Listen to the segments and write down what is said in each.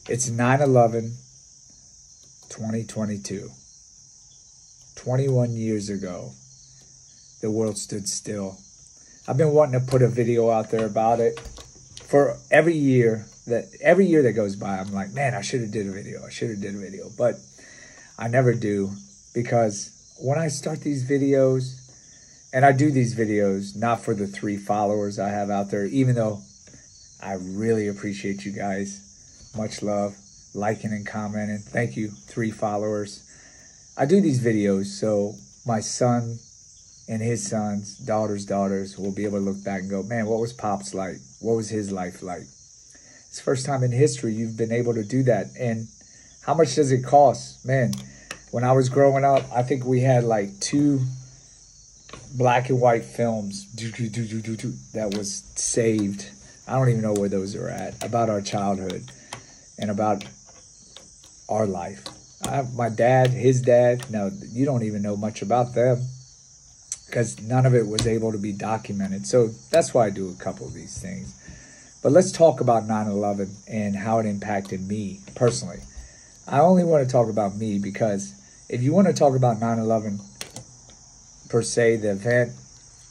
It's 9/11, 2022. 21 years ago, the world stood still. I've been wanting to put a video out there about it for every year that goes by. I'm like, man, I should have did a video. But I never do, because when I start these videos, and I do these videos not for the 3 followers I have out there, even though I really appreciate you guys. Much love, liking and commenting. Thank you, 3 followers. I do these videos so my son and his sons, daughters will be able to look back and go, man, what was Pops like? What was his life like? It's the first time in history you've been able to do that. And how much does it cost? Man, when I was growing up, I think we had like 2 black and white films that was saved. I don't even know where those are at, about our childhood and about our life. My dad, his dad, no, you don't even know much about them because none of it was able to be documented. So that's why I do a couple of these things. But let's talk about 9/11 and how it impacted me personally. I only want to talk about me because if you want to talk about 9/11 per se, the event,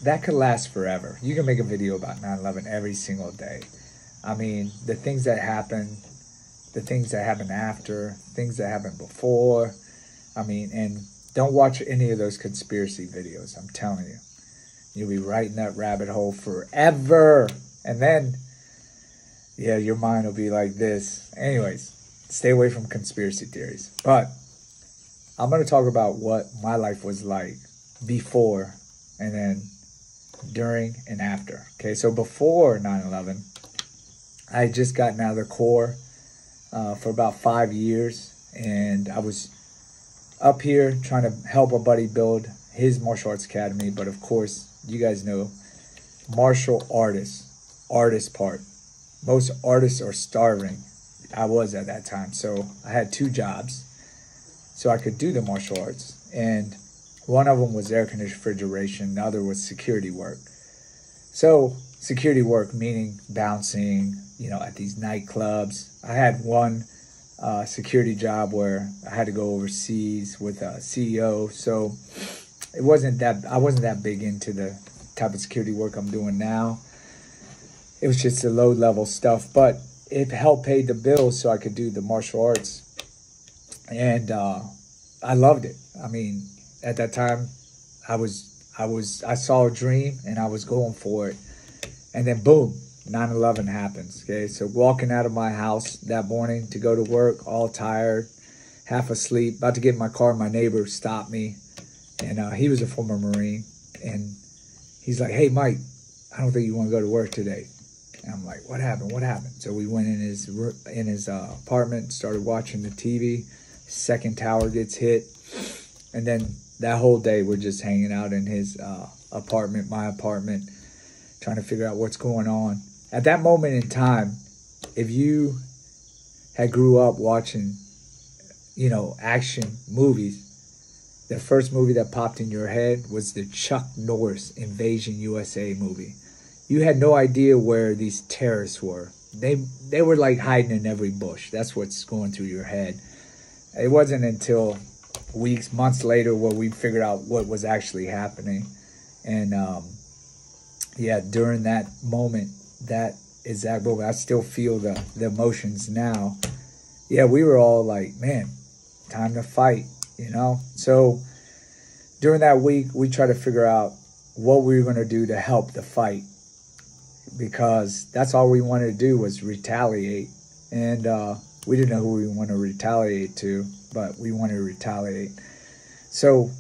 that could last forever. You can make a video about 9/11 every single day. I mean, the things that happened, the things that happened after, things that happened before. I mean, and don't watch any of those conspiracy videos. I'm telling you, you'll be right in that rabbit hole forever. And then, yeah, your mind will be like this. Anyways, stay away from conspiracy theories. But I'm going to talk about what my life was like before and then during and after. Okay, so before 9/11, I had just gotten out of the Corps for about 5 years, and I was up here trying to help a buddy build his martial arts academy. But of course, you guys know, martial artist part. Most artists are starving. I was at that time, so I had 2 jobs so I could do the martial arts, and one of them was air conditioned refrigeration, the other was security work. So security work meaning bouncing, you know, at these nightclubs. I had one security job where I had to go overseas with a CEO, so I wasn't that big into the type of security work I'm doing now. It was just the low level stuff, but it helped pay the bills so I could do the martial arts, and I loved it. I mean, at that time, I saw a dream and I was going for it. And then boom, 9/11 happens. Okay, so walking out of my house that morning to go to work, all tired, half asleep, about to get in my car, my neighbor stopped me. And he was a former Marine. And he's like, hey, Mike, I don't think you want to go to work today. And I'm like, what happened? So we went in his apartment, started watching the TV. Second tower gets hit. And then that whole day, we're just hanging out in his apartment, my apartment, trying to figure out what's going on. At that moment in time, if you had grew up watching, you know, action movies, the first movie that popped in your head was the Chuck Norris Invasion USA movie. You had no idea where these terrorists were. They were like hiding in every bush. That's what's going through your head. It wasn't until weeks, months later where we figured out what was actually happening. And yeah, during that moment, that exact moment, I still feel the emotions now. Yeah, we were all like, man, time to fight, you know? So during that week, we tried to figure out what we were going to do to help the fight, because that's all we wanted to do was retaliate. And we didn't know who we wanted to retaliate to, but we wanted to retaliate. So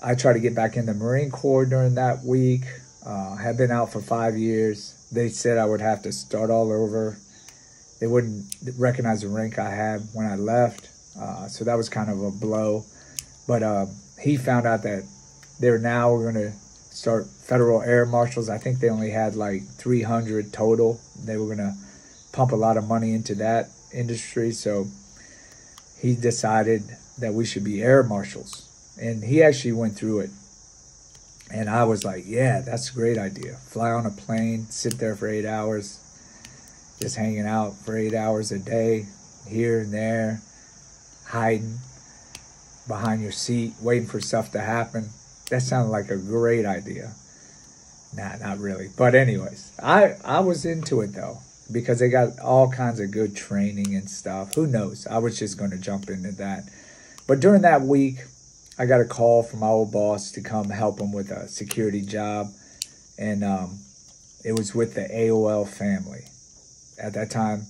I tried to get back in the Marine Corps during that week. Had been out for 5 years. They said I would have to start all over. They wouldn't recognize the rank I had when I left. So that was kind of a blow. But he found out that they're now going to start federal air marshals. I think they only had like 300 total. They were going to pump a lot of money into that industry. So he decided that we should be air marshals. And he actually went through it. And I was like, yeah, that's a great idea. Fly on a plane, sit there for 8 hours, just hanging out for 8 hours a day, here and there, hiding behind your seat, waiting for stuff to happen. That sounded like a great idea. Nah, not really. But anyways, I was into it though, because they got all kinds of good training and stuff. Who knows? I was just going to jump into that. But during that week, I got a call from my old boss to come help him with a security job. And it was with the AOL family. At that time,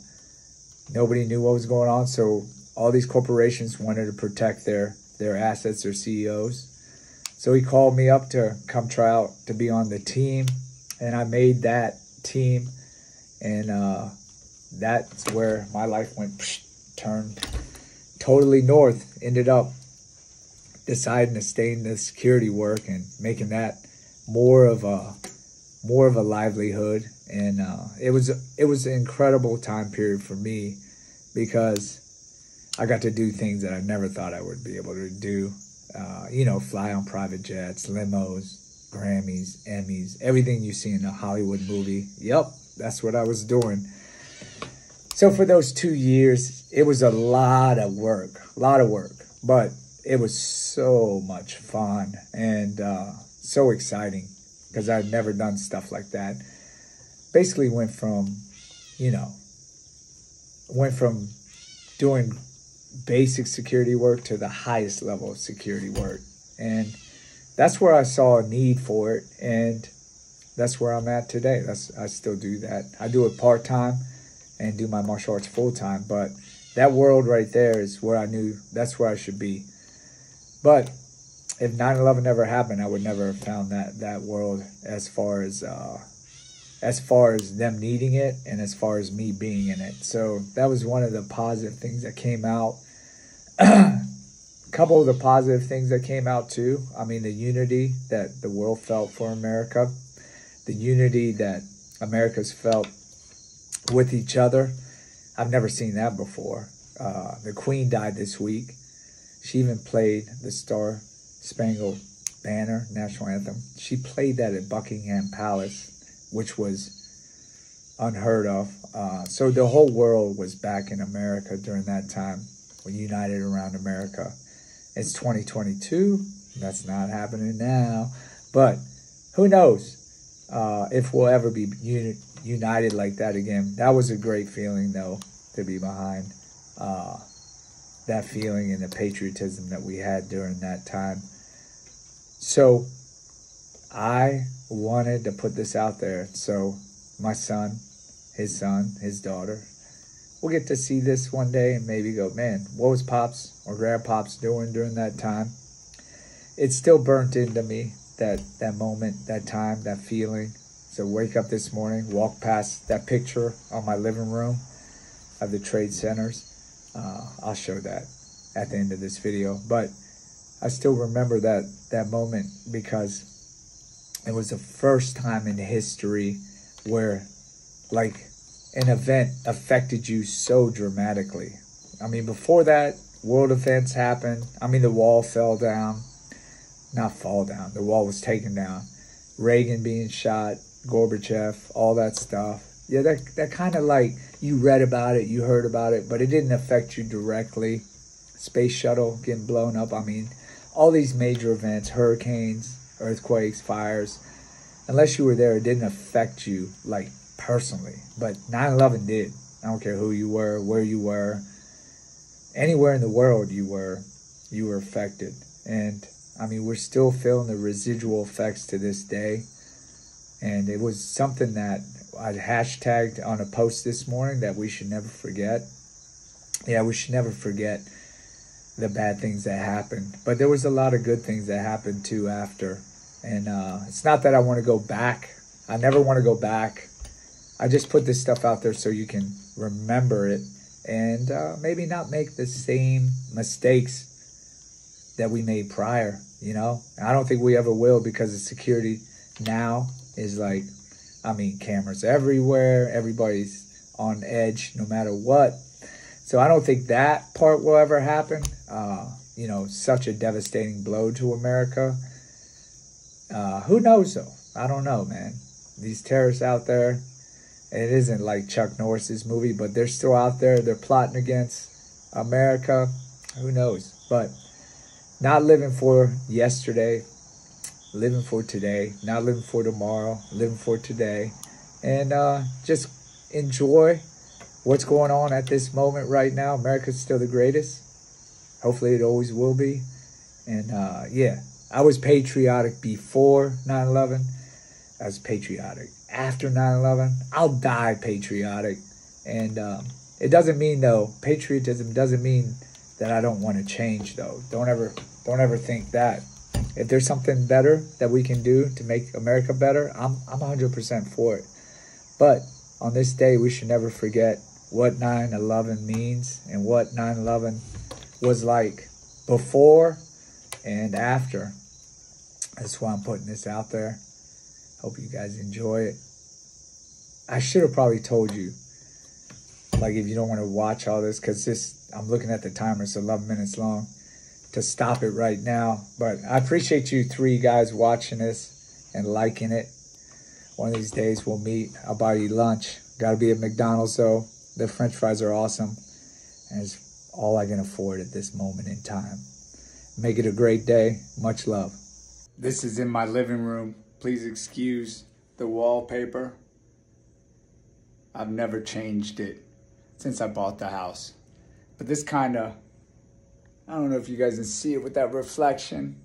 nobody knew what was going on. So all these corporations wanted to protect their assets, their CEOs. So he called me up to come try out to be on the team. And I made that team. And that's where my life turned totally north. Ended up deciding to stay in the security work and making that more of a livelihood. And it was an incredible time period for me, because I got to do things that I never thought I would be able to do. Fly on private jets, limos, Grammys, Emmys, everything you see in a Hollywood movie. Yep, that's what I was doing. So for those 2 years, it was a lot of work, but it was so much fun and so exciting, because I'd never done stuff like that. Basically went from doing basic security work to the highest level of security work. And that's where I saw a need for it. And that's where I'm at today. I still do that. I do it part-time and do my martial arts full-time. But that world right there is where I knew that's where I should be. But if 9/11 never happened, I would never have found that world as far as them needing it and as far as me being in it. So that was one of the positive things that came out. A couple of the positive things that came out too. I mean, the unity that the world felt for America, the unity that America's felt with each other. I've never seen that before. The Queen died this week. She even played the Star Spangled Banner national anthem. She played that at Buckingham Palace, which was unheard of. So the whole world was back in America during that time. We united around America. It's 2022. That's not happening now. But who knows if we'll ever be united like that again. That was a great feeling, though, to be behind that feeling and the patriotism that we had during that time. So I wanted to put this out there so my son, his daughter, will get to see this one day and maybe go, man, what was Pops or Grandpops doing during that time? It's still burnt into me, that moment, that time, that feeling. So wake up this morning, walk past that picture on my living room of the trade centers. I'll show that at the end of this video. But I still remember that moment, because it was the first time in history where like an event affected you so dramatically. I mean, before that, world events happened. I mean, the wall fell down. Not fall down. The wall was taken down. Reagan being shot, Gorbachev, all that stuff. Yeah, that kind of like, you read about it, you heard about it, but it didn't affect you directly. Space shuttle getting blown up. I mean, all these major events, hurricanes, earthquakes, fires, unless you were there, it didn't affect you like personally. But 9/11 did. I don't care who you were, where you were, anywhere in the world you were affected. And I mean, we're still feeling the residual effects to this day. And it was something that I hashtagged on a post this morning, that we should never forget. Yeah, we should never forget the bad things that happened. But there was a lot of good things that happened too after. And it's not that I want to go back. I never want to go back. I just put this stuff out there so you can remember it and maybe not make the same mistakes that we made prior, you know? I don't think we ever will, because the security now is like, I mean, cameras everywhere. Everybody's on edge no matter what. So I don't think that part will ever happen. You know, such a devastating blow to America. Who knows, though? I don't know, man. These terrorists out there, It isn't like Chuck Norris's movie, but they're still out there. They're plotting against America. Who knows? But not living for yesterday, living for today, not living for tomorrow, living for today. And just enjoy what's going on at this moment right now. America's still the greatest. Hopefully it always will be. And yeah, I was patriotic before 9/11. I was patriotic after 9/11. I'll die patriotic. And it doesn't mean, though, patriotism doesn't mean that I don't want to change, though. Don't ever think that. If there's something better that we can do to make America better, I'm 100% for it. But on this day, we should never forget what 9/11 means and what 9/11 was like before and after. That's why I'm putting this out there. Hope you guys enjoy it. I should have probably told you, like, if you don't want to watch all this, because I'm looking at the timer, it's 11 minutes long, to stop it right now. But I appreciate you 3 guys watching this and liking it. One of these days we'll meet. I'll buy you lunch. Got to be at McDonald's, though. The French fries are awesome. And it's all I can afford at this moment in time. Make it a great day. Much love. This is in my living room. Please excuse the wallpaper. I've never changed it since I bought the house. But this kind of, I don't know if you guys can see it with that reflection.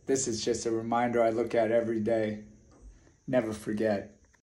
This is just a reminder I look at every day. Never forget.